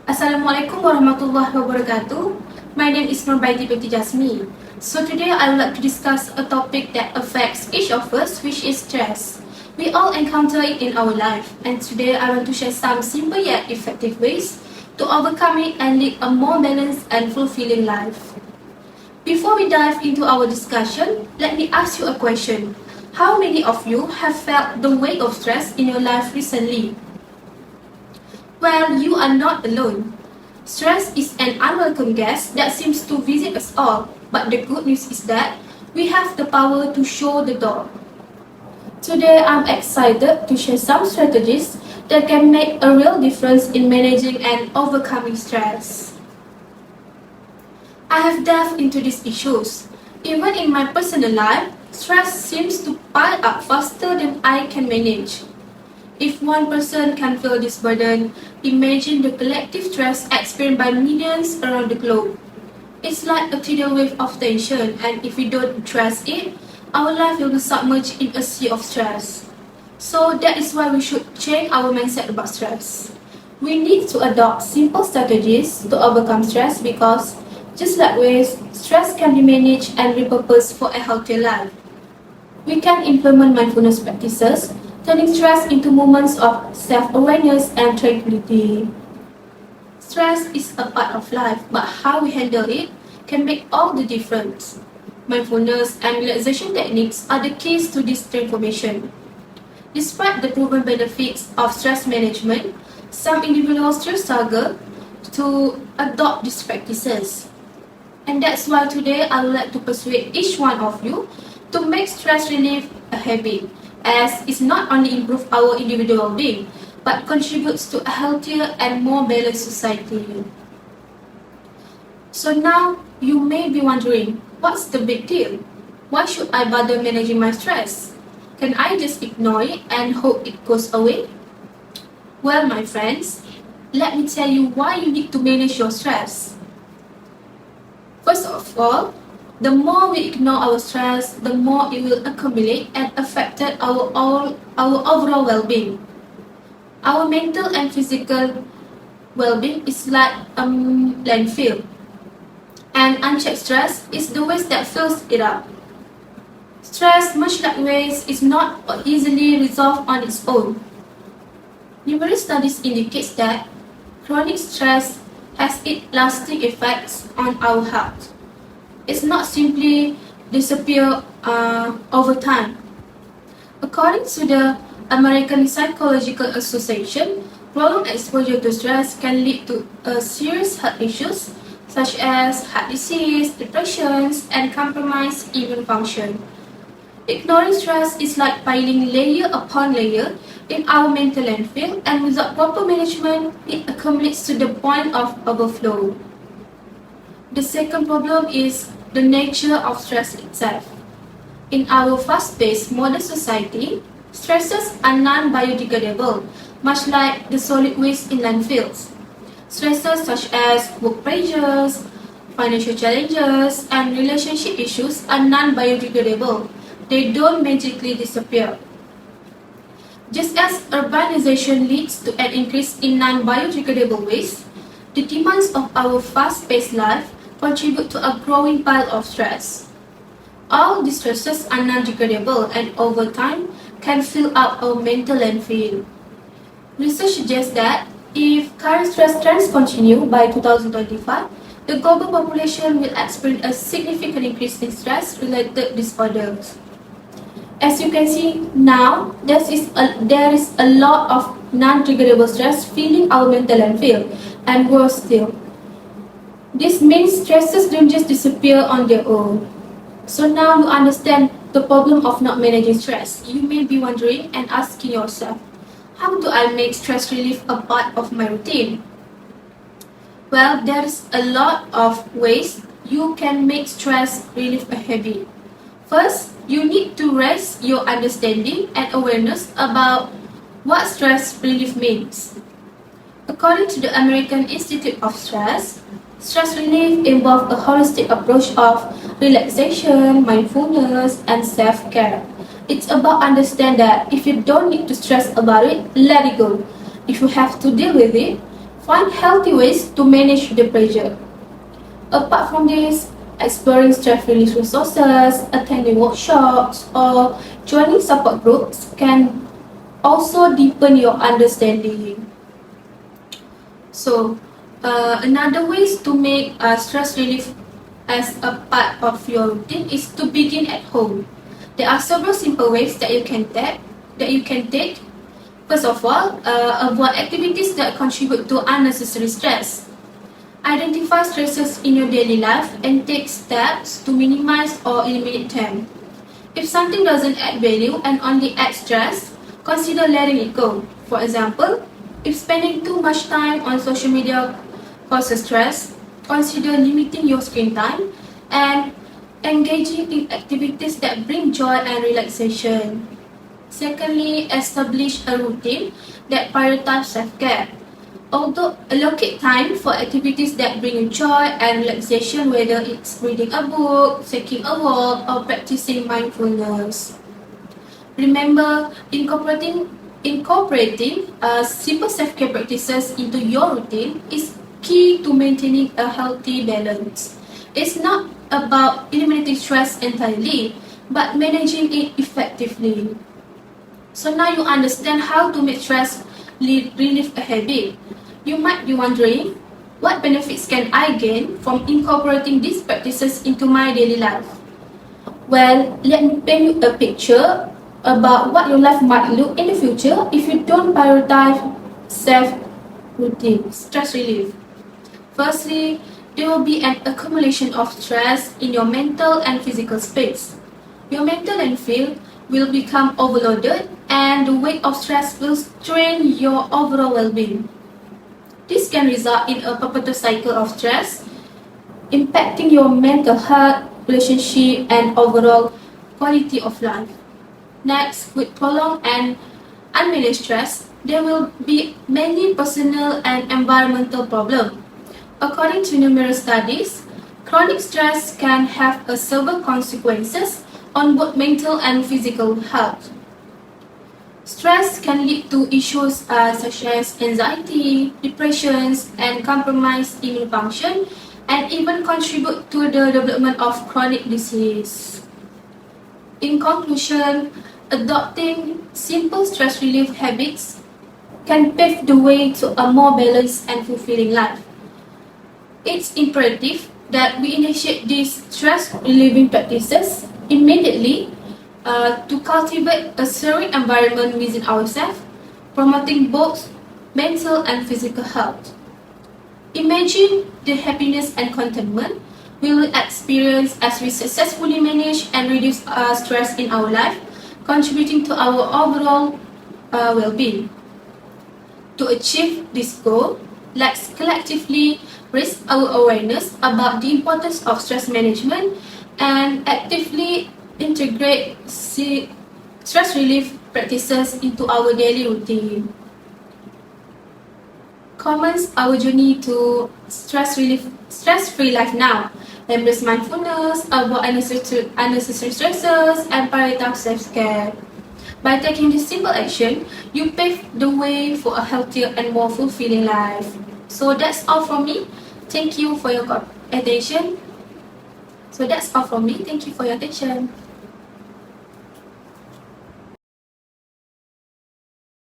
Assalamualaikum warahmatullahi wabarakatuh. My name is NUR BAITI Binti JASMI. So today I would like to discuss a topic that affects each of us, which is stress. We all encounter it in our life, and today I want to share some simple yet effective ways to overcome it and lead a more balanced and fulfilling life. Before we dive into our discussion, let me ask you a question. How many of you have felt the weight of stress in your life recently? Well, you are not alone. Stress is an unwelcome guest that seems to visit us all, but the good news is that we have the power to show the door. Today, I'm excited to share some strategies that can make a real difference in managing and overcoming stress. I have delved into these issues. Even in my personal life, stress seems to pile up faster than I can manage. If one person can feel this burden, imagine the collective stress experienced by millions around the globe. It's like a tidal wave of tension, and if we don't address it, our life will be submerged in a sea of stress. So that is why we should change our mindset about stress. We need to adopt simple strategies to overcome stress because, just like waste, stress can be managed and repurposed for a healthier life. We can implement mindfulness practices, turning stress into moments of self-awareness and tranquility. Stress is a part of life, but how we handle it can make all the difference. Mindfulness and relaxation techniques are the keys to this transformation. Despite the proven benefits of stress management, some individuals still struggle to adopt these practices. And that's why today I would like to persuade each one of you to make stress relief a habit, as it not only improves our individual well-being, but contributes to a healthier and more balanced society. So now, you may be wondering, what's the big deal? Why should I bother managing my stress? Can I just ignore it and hope it goes away? Well, my friends, let me tell you why you need to manage your stress. First of all, the more we ignore our stress, the more it will accumulate and affect our overall well-being. Our mental and physical well-being is like a landfill, and unchecked stress is the waste that fills it up. Stress, much like waste, is not easily resolved on its own. Numerous studies indicate that chronic stress has lasting effects on our health. It's not simply disappear over time. According to the American Psychological Association, prolonged exposure to stress can lead to serious health issues such as heart disease, depressions, and compromised immune function. Ignoring stress is like piling layer upon layer in our mental landfill, and without proper management, it accumulates to the point of overflow. The second problem is the nature of stress itself. In our fast-paced modern society, stresses are non-biodegradable, much like the solid waste in landfills. Stresses such as work pressures, financial challenges, and relationship issues are non-biodegradable. They don't magically disappear. Just as urbanization leads to an increase in non-biodegradable waste, the demands of our fast-paced life contribute to a growing pile of stress. All these stresses are non-degradable and over time can fill up our mental landfill. Research suggests that if current stress trends continue by 2025, the global population will experience a significant increase in stress-related disorders. As you can see now, there is a lot of non-degradable stress filling our mental landfill, and worse still. This means stresses don't just disappear on their own. So now you understand the problem of not managing stress. You may be wondering and asking yourself, how do I make stress relief a part of my routine? Well, there's a lot of ways you can make stress relief a habit. First, you need to raise your understanding and awareness about what stress relief means. According to the American Institute of Stress relief involves a holistic approach of relaxation, mindfulness, and self-care. It's about understanding that if you don't need to stress about it, let it go. If you have to deal with it, Find healthy ways to manage the pressure. Apart from this, exploring stress relief resources, attending workshops, or joining support groups can also deepen your understanding. So, another ways to make stress relief as a part of your routine is to begin at home. There are several simple ways that you can take. First of all, avoid activities that contribute to unnecessary stress. Identify stresses in your daily life and take steps to minimize or eliminate them. If something doesn't add value and only adds stress, consider letting it go. For example, if spending too much time on social media causes stress, consider limiting your screen time and engaging in activities that bring joy and relaxation. Secondly, establish a routine that prioritizes self-care. Although allocate time for activities that bring you joy and relaxation, whether it's reading a book, taking a walk, or practicing mindfulness. Remember, incorporating simple self-care practices into your routine is key to maintaining a healthy balance. It's not about eliminating stress entirely, but managing it effectively. So now you understand how to make stress relief a habit. You might be wondering, what benefits can I gain from incorporating these practices into my daily life? Well, let me paint you a picture about what your life might look in the future if you don't prioritize self-routine, stress relief. Firstly, there will be an accumulation of stress in your mental and physical space. Your mental and field will become overloaded and the weight of stress will strain your overall well-being. This can result in a perpetual cycle of stress, impacting your mental health, relationship, and overall quality of life. Next, with prolonged and unmanaged stress, there will be many personal and environmental problems. According to numerous studies, chronic stress can have severe consequences on both mental and physical health. Stress can lead to issues such as anxiety, depressions, and compromised immune function, and even contribute to the development of chronic disease. In conclusion, adopting simple stress relief habits can pave the way to a more balanced and fulfilling life. It's imperative that we initiate these stress relieving practices immediately to cultivate a serene environment within ourselves, promoting both mental and physical health. Imagine the happiness and contentment we will experience as we successfully manage and reduce stress in our life, contributing to our overall well-being. To achieve this goal, let's collectively raise our awareness about the importance of stress management and actively integrate stress relief practices into our daily routine. Commence our journey to stress-free life now. Embrace mindfulness, avoid unnecessary stresses, and prioritize self-care. By taking this simple action, you pave the way for a healthier and more fulfilling life. So that's all from me. Thank you for your attention. Thank you for your attention.